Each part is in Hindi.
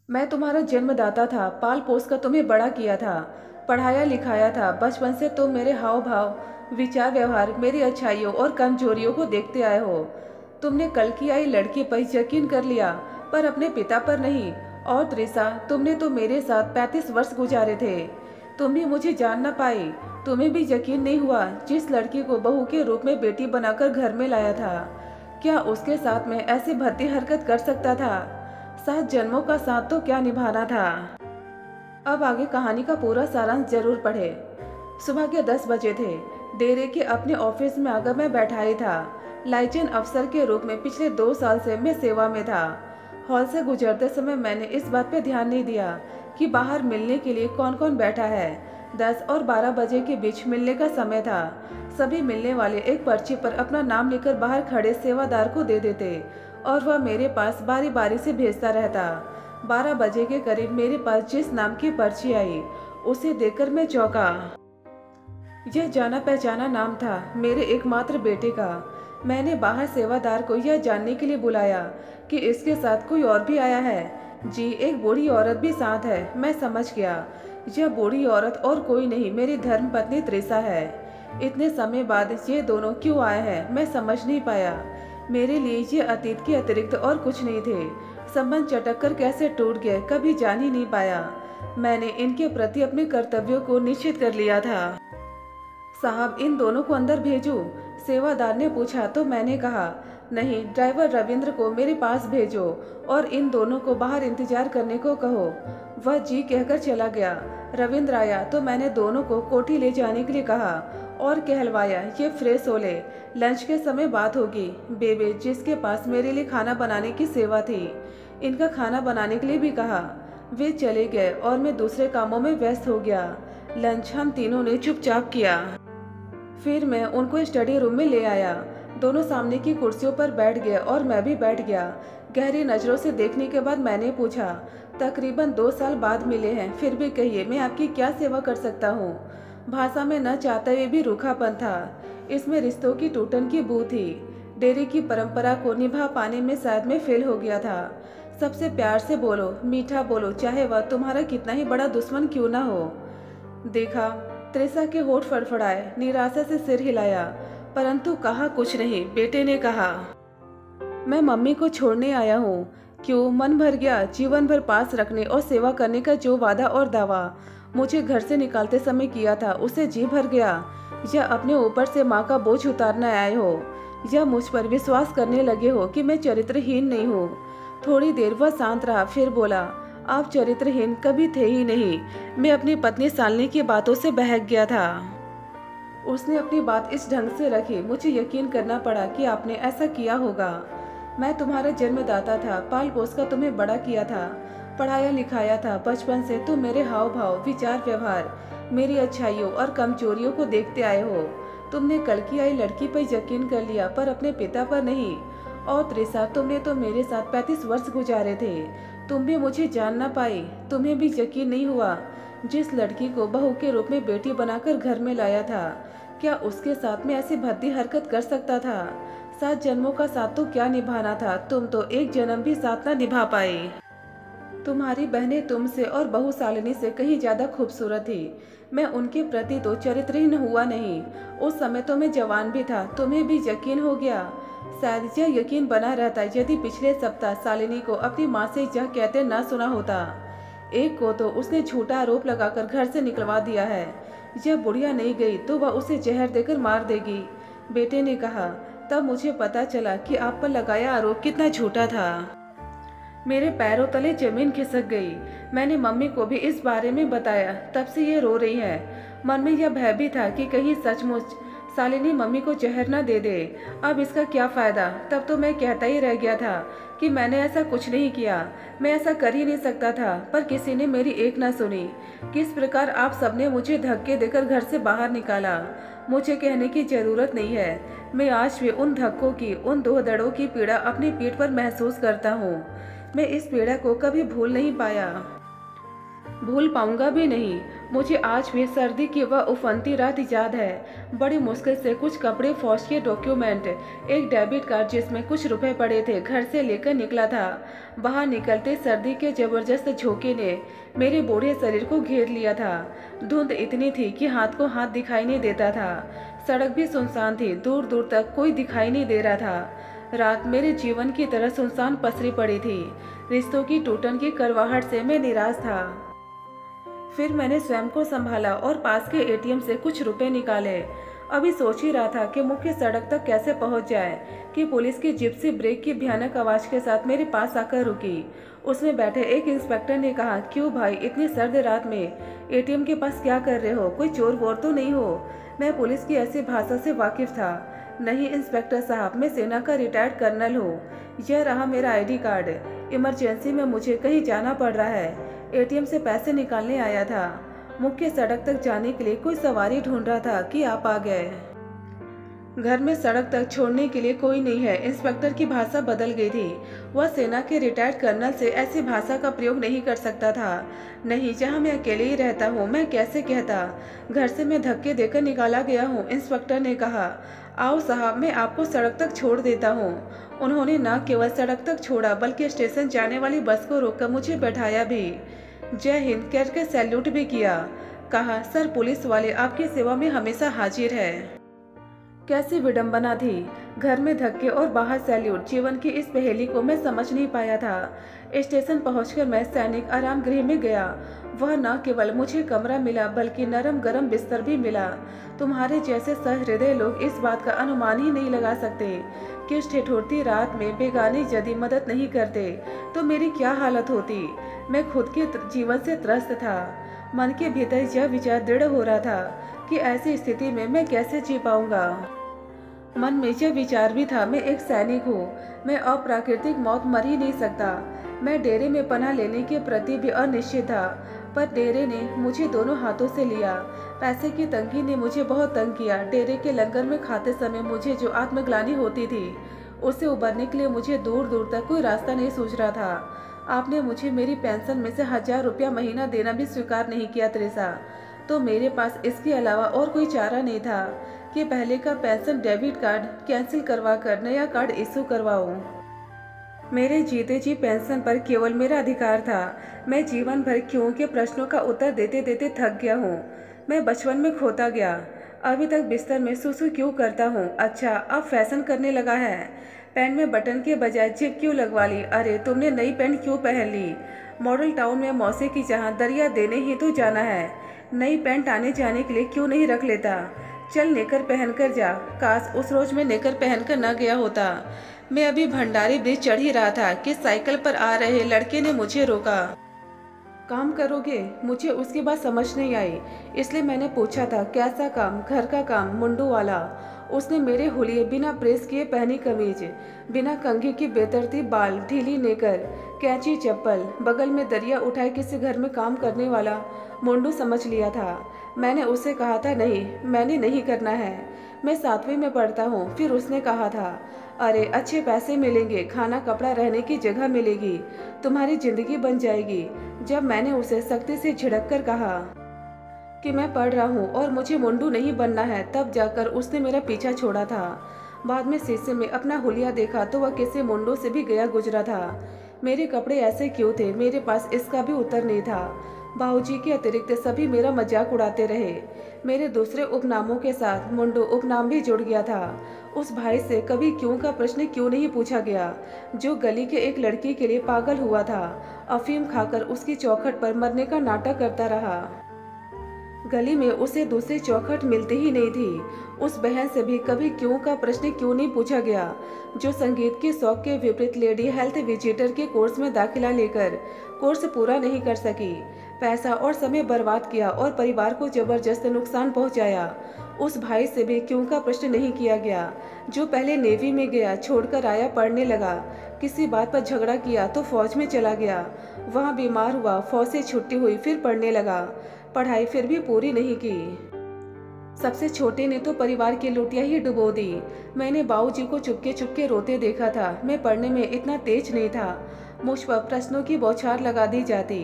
मैं तुम्हारा जन्मदाता था, पाल पोस कर तुम्हें बड़ा किया था, पढ़ाया लिखाया था। बचपन से तुम मेरे हाव भाव, विचार व्यवहार, मेरी अच्छाइयों और कमजोरियों को देखते आए हो। तुमने कल की आई लड़की पर यकीन कर लिया, पर अपने पिता पर नहीं। और त्रिसा, तुमने तो मेरे साथ 35 वर्ष गुजारे थे, तुम भी मुझे जान न पाई। तुम्हें भी यकीन नहीं हुआ जिस लड़की को बहू के रूप में बेटी बनाकर घर में लाया था, क्या उसके साथ में ऐसी भद्दी हरकत कर सकता था? 7 जन्मों का साथ तो क्या निभाना था। अब आगे कहानी का पूरा सारांश जरूर पढ़े। सुबह के 10 बजे थे। डेरे के अपने ऑफिस में आकर मैं बैठा ही था। लाइजन अफसर के रूप में पिछले 2 साल से मैं सेवा में था। हॉल से गुजरते समय मैंने इस बात पे ध्यान नहीं दिया कि बाहर मिलने के लिए कौन कौन बैठा है। 10 और 12 बजे के बीच मिलने का समय था। सभी मिलने वाले एक पर्ची पर अपना नाम लिखकर बाहर खड़े सेवादार को दे देते और वह मेरे पास बारी बारी से भेजता रहता। 12 बजे के करीब मेरे पास जिस नाम की पर्ची आई, उसे देखकर मैं चौंका। यह जाना पहचाना नाम था मेरे एकमात्र बेटे का। मैंने बाहर सेवादार को यह जानने के लिए बुलाया कि इसके साथ कोई और भी आया है। जी, एक बूढ़ी औरत भी साथ है। मैं समझ गया, यह बूढ़ी औरत और कोई नहीं, मेरी धर्मपत्नी त्रिसा है। इतने समय बाद ये दोनों क्यों आए हैं मैं समझ नहीं पाया। मेरे लिए ये अतीत के अतिरिक्त और कुछ नहीं थे। संबंध चटक कर कैसे टूट गए कभी जान ही नहीं पाया। मैंने इनके प्रति अपने कर्तव्यों को निश्चित कर लिया था। साहब, इन दोनों को अंदर भेजूं? सेवादार ने पूछा तो मैंने कहा, नहीं, ड्राइवर रविंद्र को मेरे पास भेजो और इन दोनों को बाहर इंतजार करने को कहो। वह जी कहकर चला गया। रविंद्र आया तो मैंने दोनों को कोठी ले जाने के लिए कहा और कहलवाया, ये फ्रेश हो ले, लंच के समय बात होगी। बेबे, जिसके पास मेरे लिए खाना बनाने की सेवा थी, इनका खाना बनाने के लिए भी कहा। वे चले गए और मैं दूसरे कामों में व्यस्त हो गया। लंच हम तीनों ने चुपचाप किया। फिर मैं उनको स्टडी रूम में ले आया। दोनों सामने की कुर्सियों पर बैठ गए और मैं भी बैठ गया। गहरी नज़रों से देखने के बाद मैंने पूछा, तकरीबन 2 साल बाद मिले हैं, फिर भी कहिए मैं आपकी क्या सेवा कर सकता हूँ? भाषा में न चाहते हुए भी रूखापन था। इसमें रिश्तों की टूटन की बू थी। डेरे की परंपरा को निभा पाने में शायद मैं फेल हो गया था। सबसे प्यार से बोलो, मीठा बोलो, चाहे वह तुम्हारा कितना ही बड़ा दुश्मन क्यों ना हो। देखा, त्रिसा के होठ फड़फड़ाए, निराशा से सिर हिलाया, परंतु कहा कुछ नहीं। बेटे ने कहा, मैं मम्मी को छोड़ने आया हूँ। क्यों? मन भर गया। जीवन भर पास रखने और सेवा करने का जो वादा और दावा मुझे घर से निकालते समय किया था, उसे जी भर गया। या अपने ऊपर से माँ का बोझ उतारने आए हो, या मुझ पर विश्वास करने लगे हो कि मैं चरित्रहीन नहीं हूँ। थोड़ी देर वह शांत रहा, फिर बोला, आप चरित्रहीन कभी थे ही नहीं। मैं अपनी पत्नी शालिनी की बातों से बहक गया था। उसने अपनी बात इस ढंग से रखी, मुझे यकीन करना पड़ा कि आपने ऐसा किया होगा। मैं तुम्हारा जन्मदाता था, पाल पोस कर तुम्हें बड़ा किया था, पढ़ाया लिखाया था। बचपन से तुम मेरे हाव भाव, विचार व्यवहार, मेरी अच्छाइयों और कमजोरियों को देखते आए हो। तुमने कल की आई लड़की पर यकीन कर लिया, पर अपने पिता पर नहीं। और त्रिसा, तुमने तो मेरे साथ 35 वर्ष गुजारे थे, तुम भी मुझे जान ना पाई। तुम्हें भी यकीन नहीं हुआ जिस लड़की को बहू के रूप में बेटी बनाकर घर में लाया था, क्या उसके साथ में ऐसी भद्दी हरकत कर सकता था? 7 जन्मों का साथ तो क्या निभाना था, तुम तो एक जन्म भी साथ ना निभा पाए। तुम्हारी बहनें तुमसे और बहू शालिनी से कहीं ज्यादा खूबसूरत थी। मैं उनके प्रति तो चरित्रहीन हुआ नहीं। उस समय तो मैं जवान भी था, तुम्हें भी यकीन हो गया। शायद यह यकीन बना रहता यदि पिछले सप्ताह शालिनी को अपनी माँ से यह कहते ना सुना होता। एक को तो उसने झूठा आरोप लगाकर घर से निकलवा दिया है। यह बुढ़िया नहीं गई तो वह उसे जहर देकर मार देगी। बेटे ने कहा, तब मुझे पता चला कि आप पर लगाया आरोप कितना झूठा था। मेरे पैरों तले जमीन खिसक गई। मैंने मम्मी को भी इस बारे में बताया, तब से ये रो रही है। मन में यह भय भी था कि कहीं सचमुच शालिनी मम्मी को जहर न दे दे। अब इसका क्या फायदा? तब तो मैं कहता ही रह गया था कि मैंने ऐसा कुछ नहीं किया, मैं ऐसा कर ही नहीं सकता था, पर किसी ने मेरी एक ना सुनी। किस प्रकार आप सबने मुझे धक्के देकर घर से बाहर निकाला, मुझे कहने की जरूरत नहीं है। मैं आज भी उन धक्कों की, उन 2 दड़ों की पीड़ा अपनी पीठ पर महसूस करता हूँ। मैं इस पीड़ा को कभी भूल नहीं पाया, भूल पाऊंगा भी नहीं। मुझे आज भी सर्दी की वह उफनती रात याद है। बड़ी मुश्किल से कुछ कपड़े, फौज के डॉक्यूमेंट, एक डेबिट कार्ड जिसमें कुछ रुपए पड़े थे घर से लेकर निकला था। बाहर निकलते सर्दी के जबरदस्त झोंके ने मेरे बूढ़े शरीर को घेर लिया था। धुंध इतनी थी कि हाथ को हाथ दिखाई नहीं देता था। सड़क भी सुनसान थी, दूर दूर तक कोई दिखाई नहीं दे रहा था। रात मेरे जीवन की तरह सुनसान पसरी पड़ी थी। रिश्तों की टूटन की करवाहट से मैं निराश था। फिर मैंने स्वयं को संभाला और पास के एटीएम से कुछ रुपए निकाले। अभी सोच ही रहा था कि मुख्य सड़क तक कैसे पहुंच जाए कि पुलिस की जिप्सी ब्रेक की भयानक आवाज के साथ मेरे पास आकर रुकी। उसमें बैठे एक इंस्पेक्टर ने कहा, क्यों भाई, इतनी सर्द रात में एटीएम के पास क्या कर रहे हो? कोई चोर वोर तो नहीं हो? मैं पुलिस की ऐसी भाषा से वाकिफ था। नहीं इंस्पेक्टर साहब, मैं सेना का रिटायर्ड कर्नल हूँ। यह रहा मेरा आईडी कार्ड। इमरजेंसी में मुझे कहीं जाना पड़ रहा है। एटीएम से पैसे निकालने आया था। मुख्य सड़क तक जाने के लिए कोई सवारी ढूंढ रहा था कि आप आ गए। घर में सड़क तक छोड़ने के लिए कोई नहीं है। इंस्पेक्टर की भाषा बदल गई थी। वह सेना के रिटायर्ड कर्नल से ऐसी भाषा का प्रयोग नहीं कर सकता था। नहीं, जहां मैं अकेले ही रहता हूं, मैं कैसे कहता? घर से मैं धक्के देकर निकाला गया हूं। इंस्पेक्टर ने कहा, आओ साहब, मैं आपको सड़क तक छोड़ देता हूँ। उन्होंने न केवल सड़क तक छोड़ा बल्कि स्टेशन जाने वाली बस को रोककर मुझे बैठाया भी। जय हिंद कहकर सैल्यूट भी किया। कहा, सर पुलिस वाले आपकी सेवा में हमेशा हाजिर है। कैसी विडंबना थी। घर में धक्के और बाहर सैल्यूट। जीवन की इस पहेली को मैं समझ नहीं पाया था। स्टेशन पहुंचकर मैं सैनिक आराम गृह में गया। वह न केवल मुझे कमरा मिला बल्कि नरम गरम बिस्तर भी मिला। तुम्हारे जैसे सहृदय लोग इस बात का अनुमान ही नहीं लगा सकते कि इस ठिठुरती रात में बेगाने यदि मदद नहीं करते तो मेरी क्या हालत होती। मैं खुद के जीवन से त्रस्त था। मन के भीतर यह विचार दृढ़ हो रहा था कि ऐसी स्थिति में मैं कैसे जी पाऊंगा। मन में यह विचार भी था, मैं एक सैनिक हूँ, मैं अप्राकृतिक मौत मर ही नहीं सकता। मैं डेरे में पनाह लेने के प्रति भी अनिश्चित था, पर डेरे ने मुझे दोनों हाथों से लिया। पैसे की तंगी ने मुझे बहुत तंग किया। डेरे के लंगर में खाते समय मुझे जो आत्मग्लानि होती थी, उससे उबरने के लिए मुझे दूर दूर तक कोई रास्ता नहीं सूझ रहा था। आपने मुझे मेरी पेंशन में से 1000 रुपया महीना देना भी स्वीकार नहीं किया त्रिसा, तो मेरे पास इसके अलावा और कोई चारा नहीं था कि पहले का पेंशन डेबिट कार्ड कैंसिल करवा कर नया कार्ड इशू करवाऊं। मेरे जीते जी पेंशन पर केवल मेरा अधिकार था। मैं जीवन भर क्यों के प्रश्नों का उत्तर देते देते थक गया हूँ। मैं बचपन में खोता गया। अभी तक बिस्तर में सुसु क्यों करता हूँ? अच्छा, अब फैशन करने लगा है। पैंट में बटन के बजाय जिप क्यों लगवा ली? अरे तुमने नई पैंट क्यों पहन ली? मॉडल टाउन में मौसी की जहाँ दरिया देने ही तो जाना है। नई पैंट आने जाने के लिए क्यों नहीं रख लेता? चल नेकर पहन कर जा। काश उस रोज मैं नेकर पहनकर न गया होता। मैं अभी भंडारी ब्रिज चढ़ ही रहा था कि साइकिल पर आ रहे लड़के ने मुझे रोका। काम करोगे? मुझे उसकी बात समझ नहीं आई, इसलिए मैंने पूछा था, कैसा काम? घर का काम, मुंडू वाला। उसने मेरे हुलिये, बिना प्रेस किए पहनी कमीज, बिना कंघी की बेतरतीब बाल, ढीली नेकर, कैंची चप्पल, बगल में दरिया उठाए किसी घर में काम करने वाला मुंडू समझ लिया था। मैंने उसे कहा था, नहीं, मैंने नहीं करना है, मैं 7वीं में पढ़ता हूँ। फिर उसने कहा था, अरे अच्छे पैसे मिलेंगे, खाना कपड़ा रहने की जगह मिलेगी, तुम्हारी जिंदगी बन जाएगी। जब मैंने उसे सख्ती से झिड़क कर कहा कि मैं पढ़ रहा हूँ और मुझे मुंडू नहीं बनना है, तब जाकर उसने मेरा पीछा छोड़ा था। बाद में शीशे में अपना हुलिया देखा तो वह किसी मुंडू से भी गया गुजरा था। मेरे कपड़े ऐसे क्यों थे? मेरे पास इसका भी उत्तर नहीं था। बाबूजी के अतिरिक्त सभी मेरा मजाक उड़ाते रहे। मेरे दूसरे उपनामों के साथ मुंडू उपनाम भी जुड़ गया था। उस भाई से कभी क्यों का प्रश्न क्यों नहीं पूछा गया, जो गली के एक लड़की के लिए पागल हुआ था, अफीम खाकर उसकी चौखट पर मरने का नाटक करता रहा। गली में उसे दूसरी चौखट मिलती ही नहीं थी। उस बहन से भी कभी क्यों का प्रश्न क्यों नहीं पूछा गया, जो संगीत के शौक के विपरीत लेडी हेल्थ विजिटर के कोर्स में दाखिला लेकर कोर्स पूरा नहीं कर सकी, पैसा और समय बर्बाद किया और परिवार को जबरदस्त नुकसान पहुंचाया। उस भाई से भी क्यों का प्रश्न नहीं किया गया, जो पहले नेवी में गया, छोड़कर आया, पढ़ने लगा, किसी बात पर झगड़ा किया तो फौज में चला गया, वहाँ बीमार हुआ, फौज से छुट्टी हुई, फिर पढ़ने लगा, पढ़ाई फिर भी पूरी नहीं की। सबसे छोटे ने तो परिवार की लुटिया ही डुबो दी। मैंने बाबूजी को चुपके चुपके रोते देखा था। मैं पढ़ने में इतना तेज नहीं था। मुझ पर प्रश्नों की बौछार लगा दी जाती।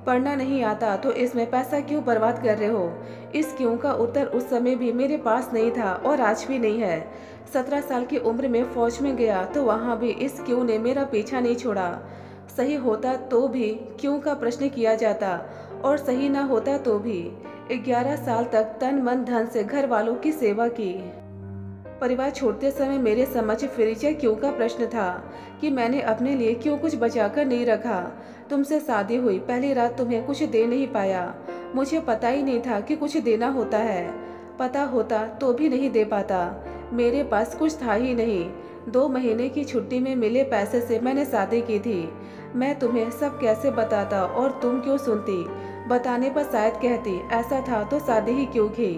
पढ़ना नहीं आता तो इसमें पैसा क्यों बर्बाद कर रहे हो? इस क्यों का उत्तर उस समय भी मेरे पास नहीं था और आज भी नहीं है। 17 साल की उम्र में फौज में गया तो वहाँ भी इस क्यों ने मेरा पीछा नहीं छोड़ा। सही होता तो भी क्यों का प्रश्न किया जाता और सही ना होता तो भी। 11 साल तक तन मन धन से घर वालों की सेवा की। परिवार छोड़ते समय मेरे समझ परिचय क्यों का प्रश्न था कि मैंने अपने लिए क्यों कुछ बचाकर नहीं रखा। तुमसे शादी हुई पहली रात तुम्हें कुछ दे नहीं पाया। मुझे पता ही नहीं था कि कुछ देना होता है। पता होता तो भी नहीं दे पाता। मेरे पास कुछ था ही नहीं। 2 महीने की छुट्टी में मिले पैसे से मैंने शादी की थी। मैं तुम्हें सब कैसे बताता और तुम क्यों सुनती? बताने पर शायद कहती ऐसा था तो शादी ही क्यों की।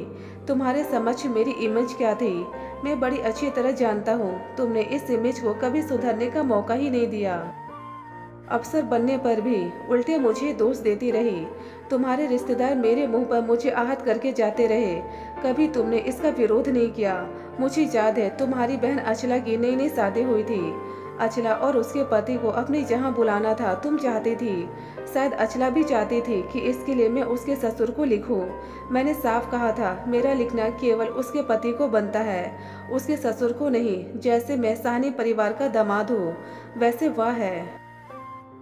तुम्हारे समझ मेरी इमेज क्या थी मैं बड़ी अच्छी तरह जानता हूँ। तुमने इस इमेज को कभी सुधरने का मौका ही नहीं दिया। अफसर बनने पर भी उल्टे मुझे दोष देती रही। तुम्हारे रिश्तेदार मेरे मुंह पर मुझे आहत करके जाते रहे। कभी तुमने इसका विरोध नहीं किया। मुझे याद है तुम्हारी बहन अचला की नई नई शादी हुई थी। अचला और उसके पति को अपने जहां बुलाना था तुम चाहती थी। शायद अचला भी चाहती थी कि इसके लिए मैं उसके ससुर को लिखूं। मैंने साफ कहा था मेरा लिखना केवल उसके पति को बनता है, उसके ससुर को नहीं। जैसे मैं साहनी परिवार का दामाद हूँ वैसे वह है।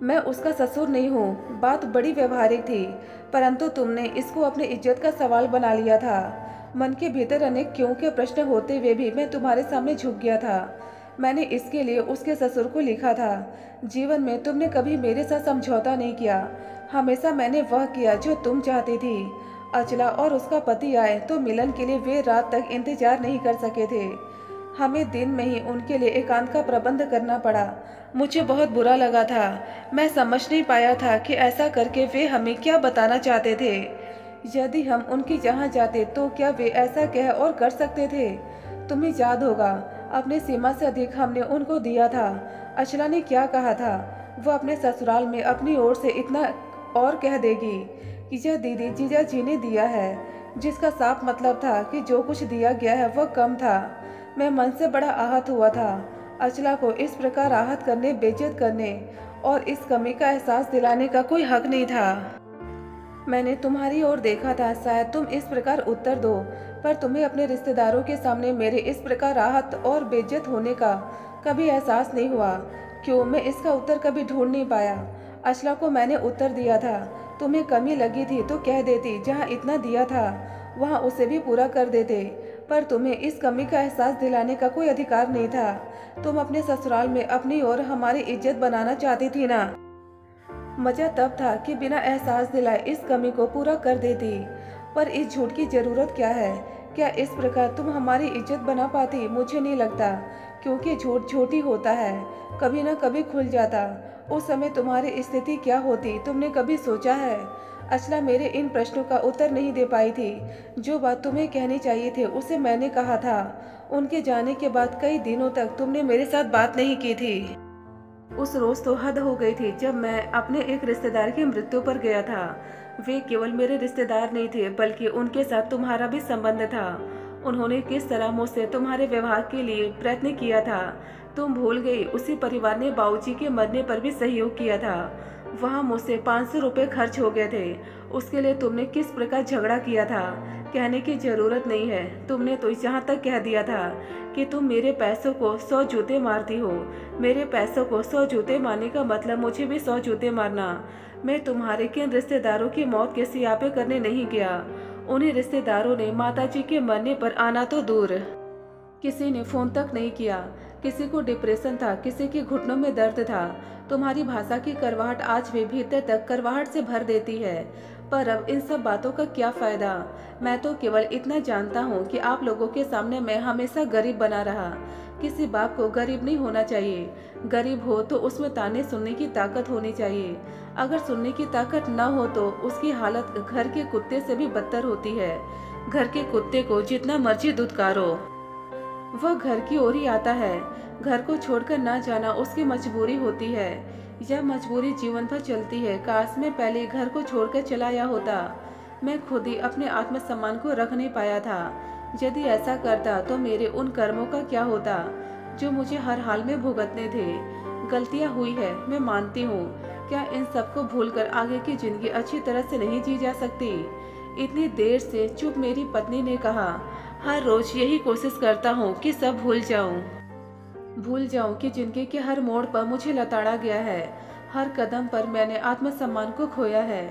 मैं उसका ससुर नहीं हूँ। बात बड़ी व्यवहारिक थी परंतु तुमने इसको अपनी इज्जत का सवाल बना लिया था। मन के भीतर अनेक क्यों के प्रश्न होते हुए भी मैं तुम्हारे सामने झुक गया था। मैंने इसके लिए उसके ससुर को लिखा था। जीवन में तुमने कभी मेरे साथ समझौता नहीं किया। हमेशा मैंने वह किया जो तुम चाहती थी। अचला और उसका पति आए तो मिलन के लिए वे रात तक इंतजार नहीं कर सके थे। हमें दिन में ही उनके लिए एकांत का प्रबंध करना पड़ा। मुझे बहुत बुरा लगा था। मैं समझ नहीं पाया था कि ऐसा करके वे हमें क्या बताना चाहते थे। यदि हम उनकी जहाँ जाते तो क्या वे ऐसा कह और कर सकते थे? तुम्हें याद होगा अपने सीमा से अधिक हमने उनको दिया था। अचला ने क्या कहा था? वो अपने ससुराल में अपनी ओर से इतना और कह देगी कि यह दीदी जीजा जी ने दिया है, जिसका साफ मतलब था कि जो कुछ दिया गया है वह कम था। मैं मन से बड़ा आहत हुआ था। अचला को इस प्रकार आहत करने, बेइज्जत करने और इस कमी का एहसास दिलाने का कोई हक नहीं था। मैंने तुम्हारी ओर देखा था शायद तुम इस प्रकार उत्तर दो, पर तुम्हें अपने रिश्तेदारों के सामने मेरे इस प्रकार आहत और बेइज्जत होने का कभी एहसास नहीं हुआ। क्यों? मैं इसका उत्तर कभी ढूंढ नहीं पाया। अचला को मैंने उत्तर दिया था। तुम्हें कमी लगी थी तो कह देती, जहाँ इतना दिया था वहाँ उसे भी पूरा कर देते, पर तुम्हें इस कमी का एहसास दिलाने का कोई अधिकार नहीं था। तुम अपने ससुराल में अपनी और हमारी इज्जत बनाना चाहती थी ना। मजा तब था कि बिना एहसास दिलाए इस कमी को पूरा कर देती। पर इस झूठ की जरूरत क्या है? क्या इस प्रकार तुम हमारी इज्जत बना पाती? मुझे नहीं लगता, क्योंकि झूठ झूठ ही होता है, कभी ना कभी खुल जाता। उस समय तुम्हारी स्थिति क्या होती तुमने कभी सोचा है? अचला मेरे इन प्रश्नों का उत्तर नहीं दे पाई थी। जो बात तुम्हें कहनी चाहिए थी उसे मैंने कहा था। उनके जाने के बाद कई दिनों तक तुमने मेरे साथ बात नहीं की थी। उस रोज तो हद हो गई थी जब मैं अपने एक रिश्तेदार की मृत्यु पर गया था। वे केवल मेरे रिश्तेदार नहीं थे बल्कि उनके साथ तुम्हारा भी संबंध था। उन्होंने किस तरह मुझसे तुम्हारे व्यवहार के लिए प्रयत्न किया था तुम भूल गई। उसी परिवार ने बाबूजी के मरने पर भी सहयोग किया था। वहाँ मुझसे 500 रुपये खर्च हो गए थे। उसके लिए तुमने किस प्रकार झगड़ा किया था कहने की जरूरत नहीं है। तुमने तो यहाँ तक कह दिया था कि तुम मेरे पैसों को 100 जूते मारती हो। मेरे पैसों को 100 जूते मारने का मतलब मुझे भी 100 जूते मारना। मैं तुम्हारे किन रिश्तेदारों की मौत के सियापे करने नहीं गया। उन्हीं रिश्तेदारों ने माताजी के मरने पर आना तो दूर, किसी ने फोन तक नहीं किया। किसी को डिप्रेशन था, किसी के घुटनों में दर्द था। तुम्हारी भाषा की करवाहट आज भी भीतर तक करवाहट से भर देती है। पर अब इन सब बातों का क्या फायदा? मैं तो केवल इतना जानता हूँ कि आप लोगों के सामने मैं हमेशा गरीब बना रहा। किसी बाप को गरीब नहीं होना चाहिए। गरीब हो तो उसमें ताने सुनने की ताकत होनी चाहिए। अगर सुनने की ताकत न हो तो उसकी हालत घर के कुत्ते से भी बदतर होती है। घर के कुत्ते को जितना मर्जी दुत्कारो वह घर की ओर ही आता है। घर को छोड़कर ना जाना उसकी मजबूरी होती है। यह मजबूरी जीवन भर चलती है। काश मैं पहले घर को छोड़कर चला आया होता। मैं खुद ही अपने आत्मसम्मान को रख नहीं पाया था। यदि ऐसा करता तो मेरे उन कर्मों का क्या होता जो मुझे हर हाल में भुगतने थे। गलतियाँ हुई है, मैं मानती हूँ। क्या इन सबको भूलकर आगे की ज़िंदगी अच्छी तरह से नहीं जी जा सकती? इतनी देर से चुप मेरी पत्नी ने कहा। हर रोज़ यही कोशिश करता हूँ कि सब भूल जाऊँ कि ज़िंदगी के हर मोड़ पर मुझे लताड़ा गया है। हर कदम पर मैंने आत्मसम्मान को खोया है।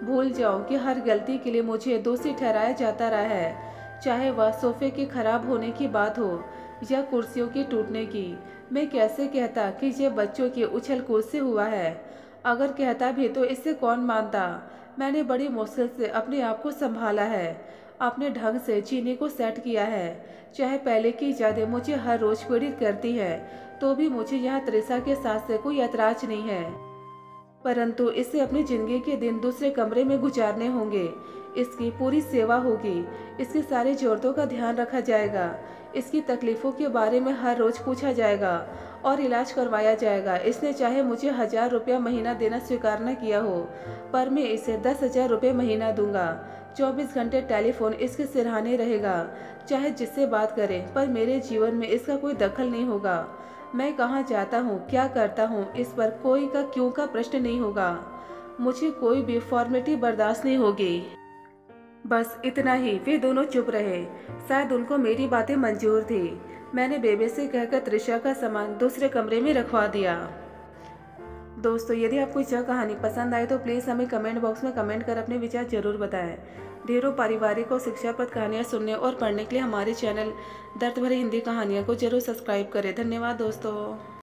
भूल जाऊँ कि हर गलती के लिए मुझे दोषी ठहराया जाता रहा है, चाहे वह सोफे के खराब होने की बात हो या कुर्सियों के टूटने की। मैं कैसे कहता कि ये बच्चों की उछल कूद से हुआ है? अगर कहता भी तो इससे कौन मानता? मैंने बड़ी मुश्किल से अपने आप को संभाला है, अपने ढंग से जीने को सेट किया है। चाहे पहले की यादें मुझे हर रोज पीड़ित करती है, तो भी मुझे यहाँ त्रिशा के साथ से कोई ऐतराज नहीं है। परंतु इसे अपनी जिंदगी के दिन दूसरे कमरे में गुजारने होंगे। इसकी पूरी सेवा होगी, इसकी सारी जरूरतों का ध्यान रखा जाएगा, इसकी तकलीफ़ों के बारे में हर रोज़ पूछा जाएगा और इलाज करवाया जाएगा। इसने चाहे मुझे 1000 रुपया महीना देना स्वीकार न किया हो, पर मैं इसे 10,000 रुपये महीना दूंगा। 24 घंटे टेलीफोन इसके सिरहाने रहेगा, चाहे जिससे बात करे, पर मेरे जीवन में इसका कोई दखल नहीं होगा। मैं कहाँ जाता हूँ, क्या करता हूँ, इस पर कोई का क्यों का प्रश्न नहीं होगा। मुझे कोई भी फॉर्मेलिटी बर्दाश्त नहीं होगी। बस इतना ही। वे दोनों चुप रहे। शायद उनको मेरी बातें मंजूर थी। मैंने बेबे से कहकर त्रिशा का सामान दूसरे कमरे में रखवा दिया। दोस्तों, यदि आपको यह कहानी पसंद आए तो प्लीज़ हमें कमेंट बॉक्स में कमेंट कर अपने विचार जरूर बताएं। ढेरों पारिवारिक और शिक्षाप्रद कहानियाँ सुनने और पढ़ने के लिए हमारे चैनल दर्द भरी हिंदी कहानियाँ को जरूर सब्सक्राइब करें। धन्यवाद दोस्तों।